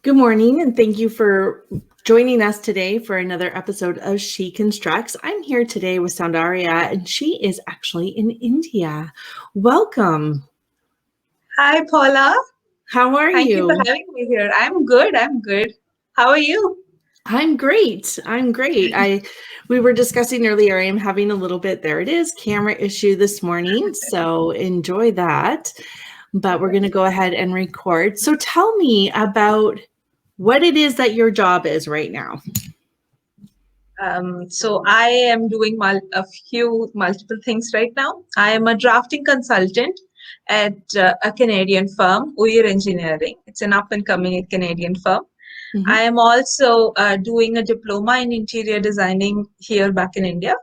Good morning, and thank you for joining us today for another episode of She Constructs. I'm here today with Soundharya, and she is actually in India. Welcome. Hi, Paula. How are Thank you for you? having me here. I'm good. I'm good. How are you? I'm great. We were discussing earlier, I am having a little bit, there it is, camera issue this morning, so enjoy that. But we're going to go ahead and record. So tell me about what it is that your job is right now. So I am doing multiple things right now. I am a drafting consultant at a Canadian firm, Uyir Engineering. It's an up and coming Canadian firm. Mm-hmm. I am also doing a diploma in interior designing here back in India.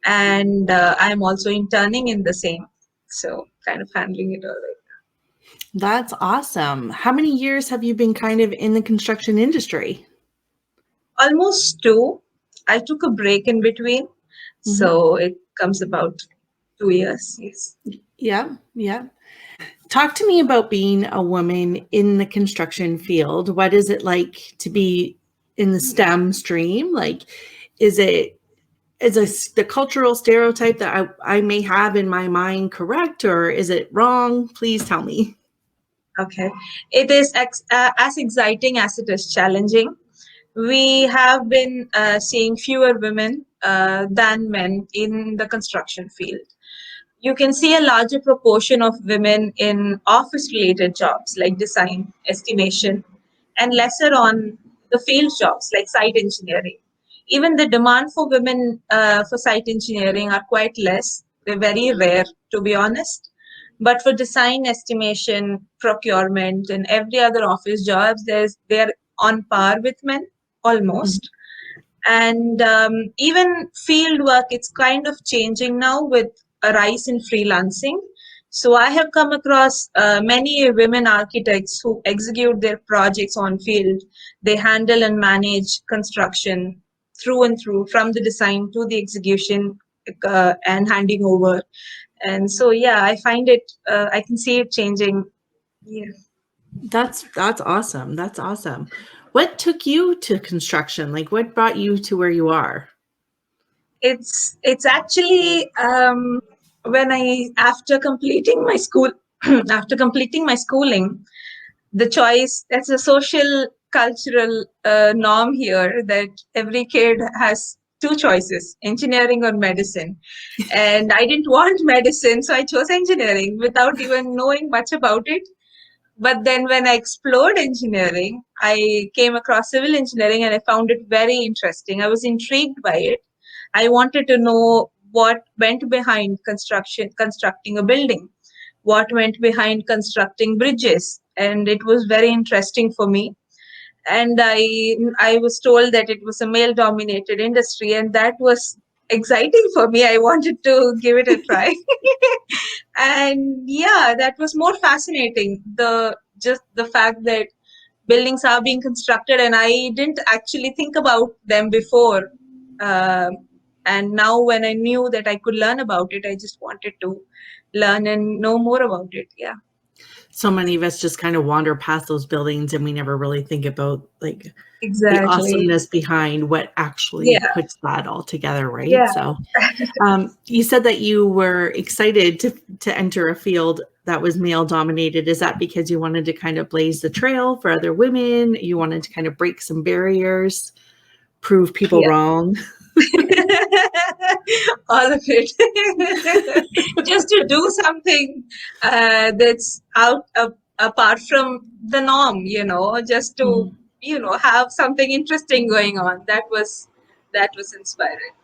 And I am also interning in the same. So kind of handling it all right. That's awesome. How many years have you been kind of in the construction industry? Almost 2. I took a break in between, so it comes about 2 years. Yes. Yeah. Talk to me about being a woman in the construction field. What is it like to be in the STEM stream? Like, is the cultural stereotype that I may have in my mind correct, or is it wrong? Please tell me. Okay. It is as exciting as it is challenging. We have been seeing fewer women than men in the construction field. You can see a larger proportion of women in office-related jobs like design, estimation, and lesser on the field jobs like site engineering. Even the demand for women for site engineering are quite less. They're very rare, to be honest. But for design, estimation, procurement, and every other office jobs, they're on par with men almost. And even field work, it's kind of changing now with a rise in freelancing. So I have come across many women architects who execute their projects on field. They handle and manage construction through and through, from the design to the execution and handing over. And so, yeah, I find it, I can see it changing. Yeah. That's awesome. That's awesome. What took you to construction? Like, what brought you to where you are? It's actually when I after completing my school after completing my schooling, the choice, that's a social cultural norm here that every kid has two choices, engineering or medicine. And I didn't want medicine, so I chose engineering without even knowing much about it. But then when I explored engineering, I came across civil engineering and I found it very interesting. I was intrigued by it. I wanted to know what went behind constructing a building, what went behind constructing bridges. And it was very interesting for me. And I was told that it was a male dominated industry, and that was exciting for me. I wanted to give it a try. And yeah, that was more fascinating, the fact that buildings are being constructed and I didn't actually think about them before. And now when I knew that I could learn about it, I just wanted to learn and know more about it. Yeah. So many of us just kind of wander past those buildings and we never really think about like the Exactly. awesomeness behind what actually Yeah. puts that all together, right? Yeah. So you said that you were excited to enter a field that was male dominated. Is that because you wanted to kind of blaze the trail for other women? You wanted to kind of break some barriers, prove people Yeah. wrong? All of it. Just to do something that's apart from the norm, just to have something interesting going on. That was inspiring.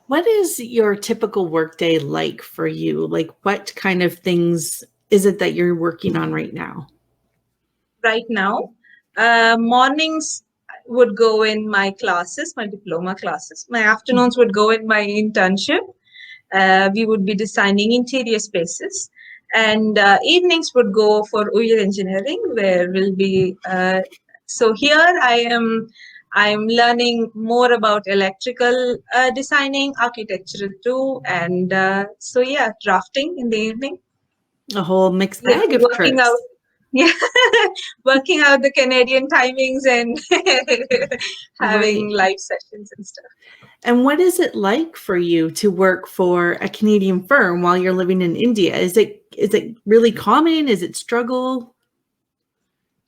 What is your typical workday like for you? Like, what kind of things is it that you're working on right now? Right now, mornings would go in my classes, my diploma classes. My afternoons would go in my internship. We would be designing interior spaces. And evenings would go for Uyir Engineering, where we'll be. So here I'm learning more about electrical designing, architectural too, and so yeah, drafting in the evening. A whole mixed Yeah, bag of working out. tricks. Yeah, working out the Canadian timings and having Right. live sessions and stuff. And what is it like for you to work for a Canadian firm while you're living in India? Is it really common? Is it struggle?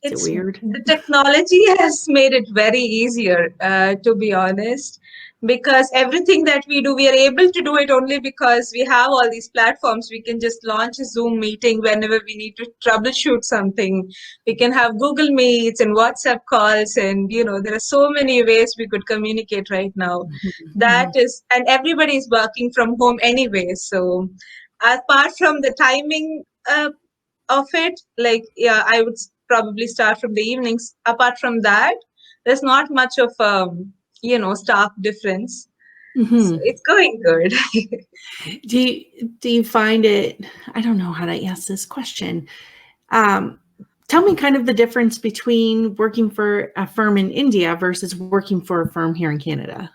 Is it It's weird? the technology has made it very easier, to be honest, because everything that we do, we are able to do it only because we have all these platforms. We can just launch a Zoom meeting whenever we need to troubleshoot something. We can have Google Meets and WhatsApp calls, and there are so many ways we could communicate right now. That Mhm. is, and everybody is working from home anyway. So apart from the timing of it, like, yeah, I would probably start from the evenings. Apart from that, there's not much of staff difference, so Mhm. it's going good. Do you find it? I don't know how to ask this question. Um, Tell me kind of the difference between working for a firm in India versus working for a firm here in Canada.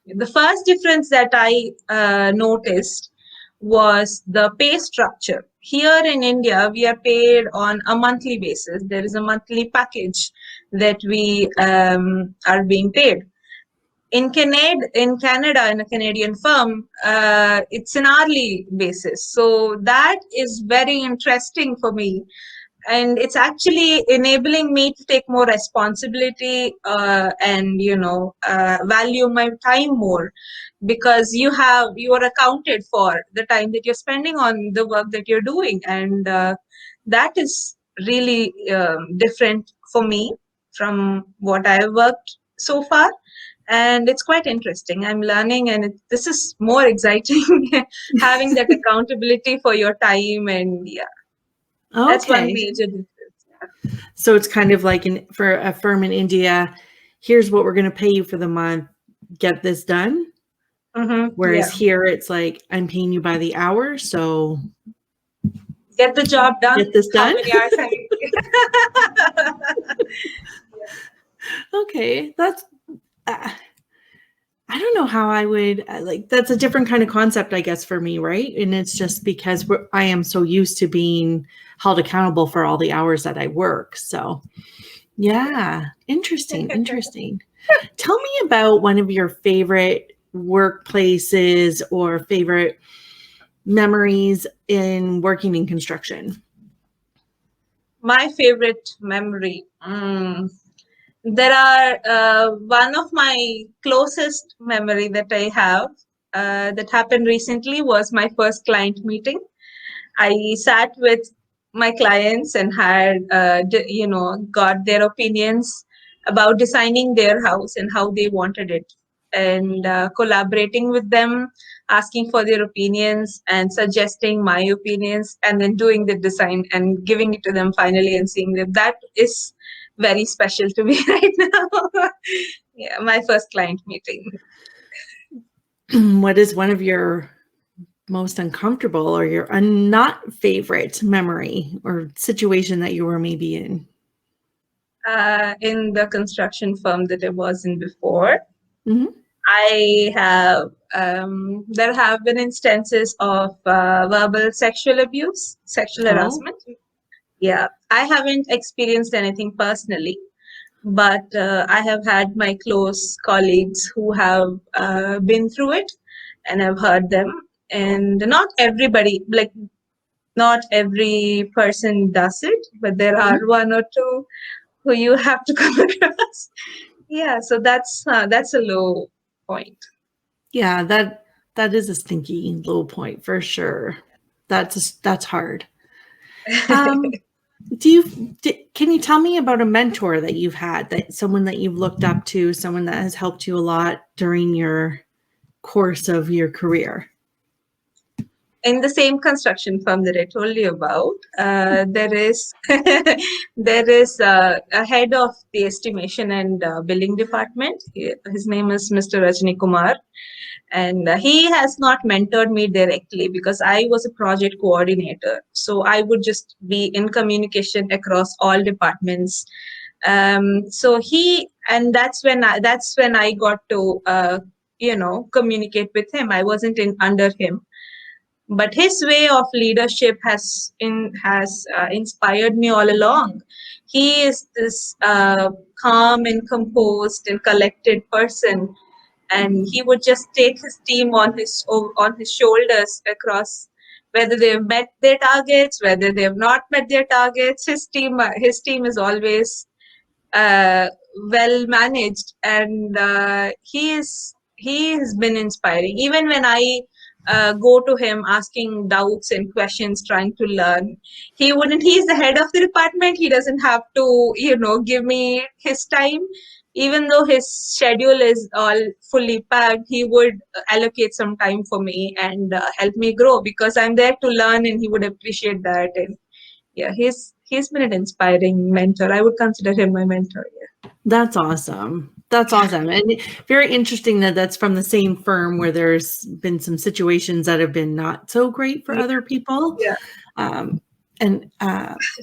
The first difference that I noticed was the pay structure. Here in India, we are paid on a monthly basis. There is a monthly package that we are being paid. In Canada, in a Canadian firm, it's an hourly basis. So that is very interesting for me, and it's actually enabling me to take more responsibility, and value my time more, because you are accounted for the time that you're spending on the work that you're doing, and that is really different for me from what I've worked so far. And it's quite interesting. I'm learning, and this is more exciting, having that accountability for your time. And yeah, that's one Okay. major difference. So it's kind of like for a firm in India, here's what we're going to pay you for the month, get this done. Whereas Yeah, here it's like, I'm paying you by the hour, so get the job done. get this How done. many hours have you? Okay, that's uh, I don't know how I would like. That's a different kind of concept, I guess, for me, right? And it's just because I am so used to being held accountable for all the hours that I work. So, yeah, interesting, interesting. Tell me about one of your favorite workplaces or favorite memories in working in construction. My favorite memory. There are one of my closest memory that I have that happened recently was my first client meeting. I sat with my clients and had, got their opinions about designing their house and how they wanted it, and collaborating with them, asking for their opinions and suggesting my opinions, and then doing the design and giving it to them finally and seeing them. That is very special to me right now. Yeah, my first client meeting. What is one of your most uncomfortable or your not favorite memory or situation that you were maybe in? In the construction firm that I was in before, Mm-hmm. I have there have been instances of verbal sexual abuse, sexual Oh, harassment. Yeah, I haven't experienced anything personally, but I have had my close colleagues who have been through it, and I've heard them. And not everybody, like, not every person does it, but there are mhm. one or two who you have to come across. Yeah, so that's a low point. Yeah, that is a stinky low point for sure. That's hard. Um, can you tell me about a mentor that you've had, that someone that you've looked up to, someone that has helped you a lot during your course of your career? In the same construction firm that I told you about, there is there is a head of the estimation and billing department. His name is Mr. Rajni Kumar, and he has not mentored me directly because I was a project coordinator. So I would just be in communication across all departments. So he and that's when I got to communicate with him. I wasn't in under him, but his way of leadership has inspired me all along. He is this calm and composed and collected person, and he would just take his team on his shoulders across, whether they've met their targets, whether they have not met their targets. His team is always uh, well managed, and he has been inspiring. Even when I go to him asking doubts and questions, trying to learn, he's the head of the department. He doesn't have to, give me his time. Even though his schedule is all fully packed, he would allocate some time for me and help me grow, because I'm there to learn, and he would appreciate that. And yeah, he's been an inspiring mentor. I would consider him my mentor. Yeah. That's awesome. That's awesome. And very interesting that that's from the same firm where there's been some situations that have been not so great for other people. Yeah. And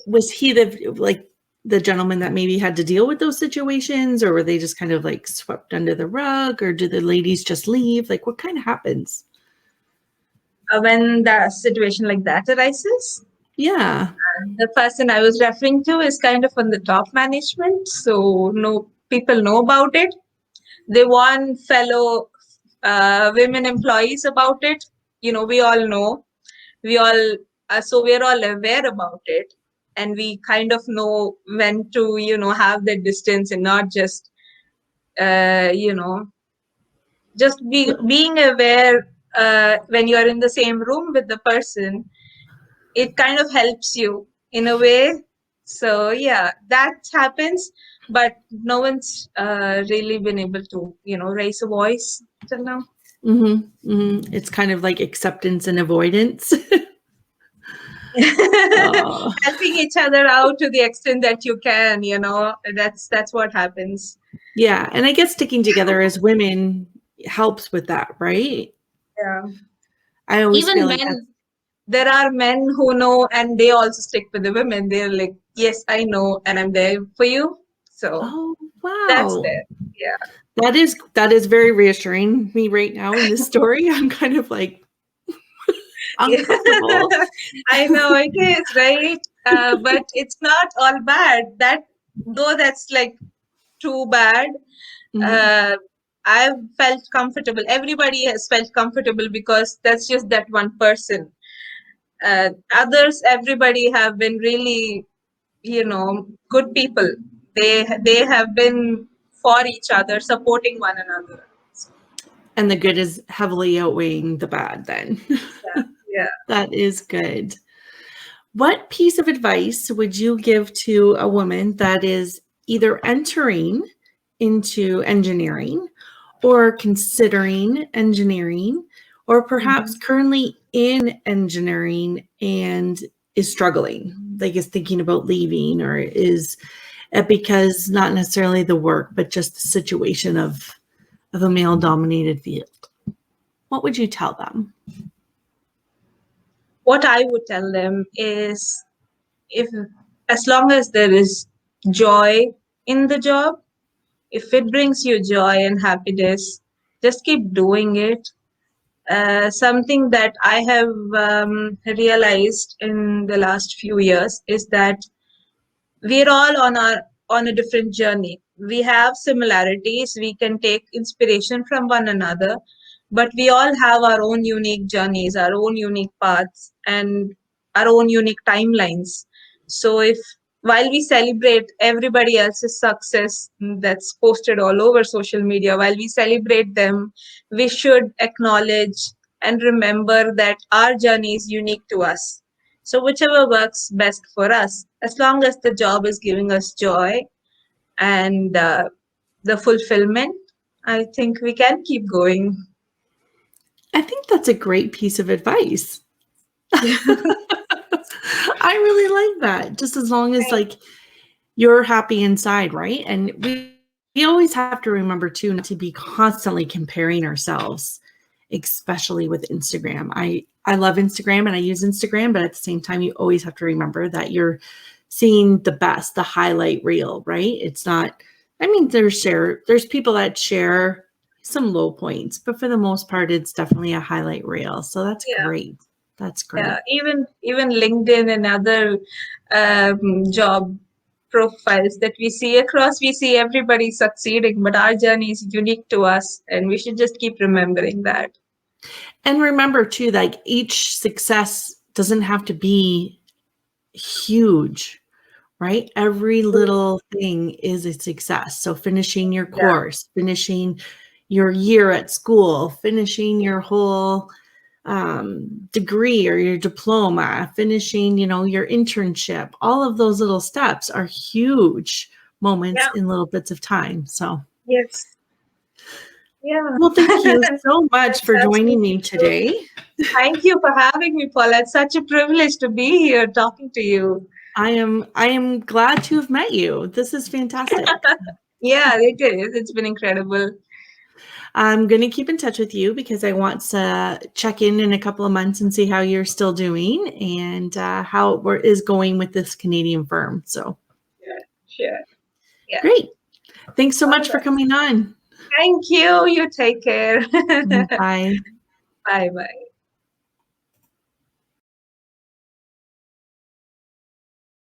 was he the gentleman that maybe had to deal with those situations, or were they just kind of like swept under the rug, or did the ladies just leave? Like, what kind of happens? When the situation like that arises, Yeah. the person I was referring to is kind of on the top management, so no people know about it. They warn fellow women employees about it. We all know. We all so we're all aware about it, and we kind of know when to have that distance and not just uh, you know just being aware when you're in the same room with the person. It kind of helps you in a way. So yeah, that happens, but no one's really been able to raise a voice till now. Mm-hmm. Mm-hmm. It's kind of like acceptance and avoidance. Helping each other out to the extent that you can, that's what happens. Yeah. And I guess sticking together as women helps with that, right? Yeah. I always Even feel like men, there are men who know, and they also stick with the women. They're like, yes, I know, and I'm there for you. So oh that's wow. there. Yeah. That is very reassuring me right now in this story. I'm kind of like uncomfortable. I know it is, right? But it's not all bad. That's like too bad. Mhm. Uh, I've felt comfortable. Everybody has felt comfortable because that's just that one person. Others, everybody have been really, good people. They have been for each other, supporting one another. So, And the good is heavily outweighing the bad then. yeah, yeah. That is good. What piece of advice would you give to a woman that is either entering into engineering or considering engineering, or perhaps Mhm. currently in engineering and is struggling, like is thinking about leaving, or is it because not necessarily the work, but just the situation of a male dominated field? What would you tell them? What I would tell them is, if as long as there is joy in the job, if it brings you joy and happiness, just keep doing it. Something that I have realized in the last few years is that we're all on a different journey. We have similarities. We can take inspiration from one another, but we all have our own unique journeys, our own unique paths, and our own unique timelines. So if while we celebrate everybody else's success that's posted all over social media, while we celebrate them, we should acknowledge and remember that our journey is unique to us. So whichever works best for us, as long as the job is giving us joy and the fulfillment, I think we can keep going. I think that's a great piece of advice. I really like that. Just as long as like you're happy inside, right? And we always have to remember too not to be constantly comparing ourselves, especially with Instagram. I love Instagram and I use Instagram, but at the same time you always have to remember that you're seeing the best, the highlight reel, right? It's not, I mean, there's people that share some low points, but for the most part it's definitely a highlight reel. So that's Yeah. great. That's great. Yeah, even LinkedIn and other job profiles that we see across, we see everybody succeeding, but our journey is unique to us, and we should just keep remembering that. And remember too, like each success doesn't have to be huge, right? Every little thing is a success. So finishing your course, finishing your year at school, finishing your whole degree or your diploma, finishing, your internship, all of those little steps are huge moments in little bits of time. So yes. Yeah. well, thank you so much for That's joining really me true. today. Thank you for having me, Paula. It's such a privilege to be here talking to you. I am glad to have met you. This is fantastic. Yeah, it is. It's been incredible. I'm going to keep in touch with you because I want to check in a couple of months and see how you're still doing and how it is going with this Canadian firm. So, Sure. Yeah. Great. Thanks so much for coming on. Thank you. You take care. Bye. Bye bye.